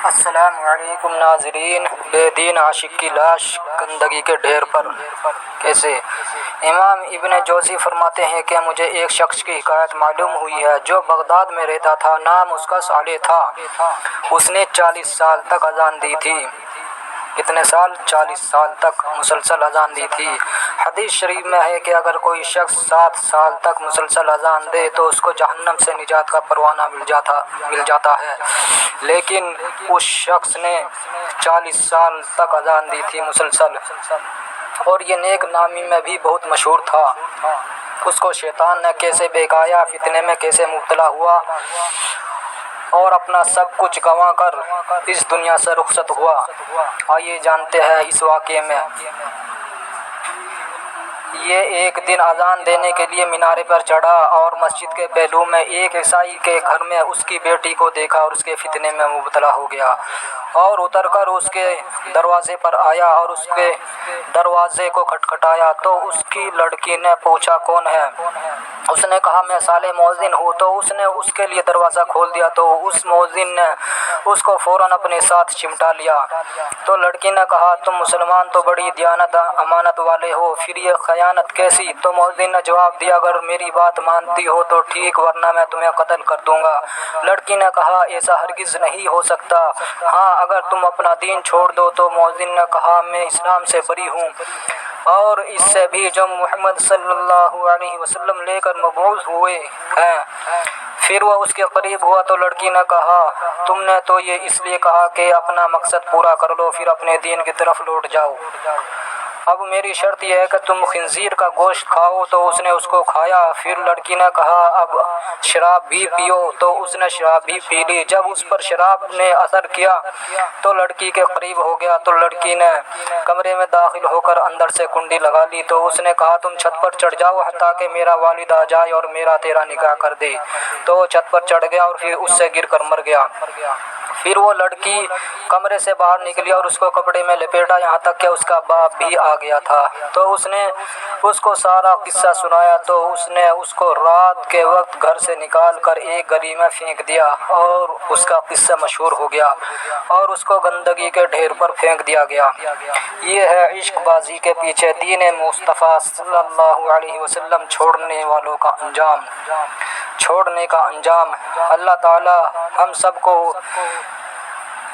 السلام علیکم ناظرین، بے دین عاشق کی لاش گندگی کے ڈھیر پر کیسے؟ امام ابن جوزی فرماتے ہیں کہ مجھے ایک شخص کی حکایت معلوم ہوئی ہے جو بغداد میں رہتا تھا، نام اس کا صالح تھا۔ اس نے 40 سال تک اذان دی تھی۔ کتنے سال؟ 40 سال تک مسلسل اذان دی تھی۔ حدیث شریف میں ہے کہ اگر کوئی شخص 7 سال تک مسلسل اذان دے تو اس کو جہنم سے نجات کا پروانہ مل جاتا ہے، لیکن اس شخص نے 40 سال تک اذان دی تھی مسلسل، اور یہ نیک نامی میں بھی بہت مشہور تھا۔ اس کو شیطان نے کیسے بہکایا، فتنے میں کیسے مبتلا ہوا اور اپنا سب کچھ گنوا کر اس دنیا سے رخصت ہوا۔ آئیے جانتے ہیں اس واقعے میں۔ یہ ایک دن اذان دینے کے لیے مینارے پر چڑھا اور مسجد کے پہلو میں ایک عیسائی کے گھر میں اس کی بیٹی کو دیکھا اور اس کے فتنے میں مبتلا ہو گیا، اور اتر کر اس کے دروازے پر آیا اور اس کے دروازے کو کھٹکھٹایا تو اس کی لڑکی نے پوچھا کون ہے؟ اس نے کہا میں صالح مؤذن ہوں۔ تو اس نے اس کے لیے دروازہ کھول دیا تو اس مؤذن نے اس کو فوراً اپنے ساتھ چمٹا لیا۔ تو لڑکی نے کہا تم مسلمان تو بڑی دیانت امانت والے ہو، پھر یہ خیانت کیسی؟ تو مؤذن نے جواب دیا اگر میری بات مانتی ہو تو ٹھیک، ورنہ میں تمہیں قتل کر دوں گا۔ لڑکی نے کہا ایسا ہرگز نہیں ہو سکتا، ہاں اگر تم اپنا دین چھوڑ دو۔ تو مؤذن نے کہا میں اسلام سے بری ہوں اور اس سے بھی جو محمد صلی اللہ علیہ وسلم لے کر مبعوث ہوئے ہیں۔ پھر وہ اس کے قریب ہوا تو لڑکی نے کہا تم نے تو یہ اس لیے کہا کہ اپنا مقصد پورا کر لو، پھر اپنے دین کی طرف لوٹ جاؤ۔ اب میری شرط یہ ہے کہ تم خنزیر کا گوشت کھاؤ۔ تو اس نے اس کو کھایا۔ پھر لڑکی نے کہا اب شراب بھی پیو۔ تو اس نے شراب بھی پی لی۔ جب اس پر شراب نے اثر کیا تو لڑکی کے قریب ہو گیا تو لڑکی نے کمرے میں داخل ہو کر اندر سے کنڈی لگا لی۔ تو اس نے کہا تم چھت پر چڑھ جاؤ حتیٰ کہ میرا والد آ جائے اور میرا تیرا نکاح کر دے۔ تو وہ چھت پر چڑھ گیا اور پھر اس سے گر کر مر گیا۔ پھر وہ لڑکی کمرے سے باہر نکلی اور اس کو کپڑے میں لپیٹا، یہاں تک کہ اس کا باپ بھی آ گیا تھا۔ تو اس نے اس کو سارا قصہ سنایا تو اس نے اس کو رات کے وقت گھر سے نکال کر ایک گلی میں پھینک دیا اور اس کا قصہ مشہور ہو گیا اور اس کو گندگی کے ڈھیر پر پھینک دیا گیا۔ یہ ہے عشق بازی کے پیچھے دین مصطفیٰ صلی اللہ علیہ وسلم چھوڑنے والوں کا انجام، چھوڑنے کا انجام۔ اللہ تعالی ہم سب کو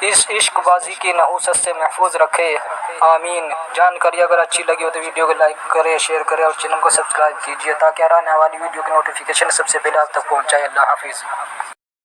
اس عشق بازی کی نحوست سے محفوظ رکھے، آمین۔ جانکاری اگر اچھی لگی ہو تو ویڈیو کو لائک کرے، شیئر کرے اور چینل کو سبسکرائب کیجیے تاکہ آنے والی ویڈیو کی نوٹیفیکیشن سب سے پہلے آپ تک پہنچائے۔ اللہ حافظ۔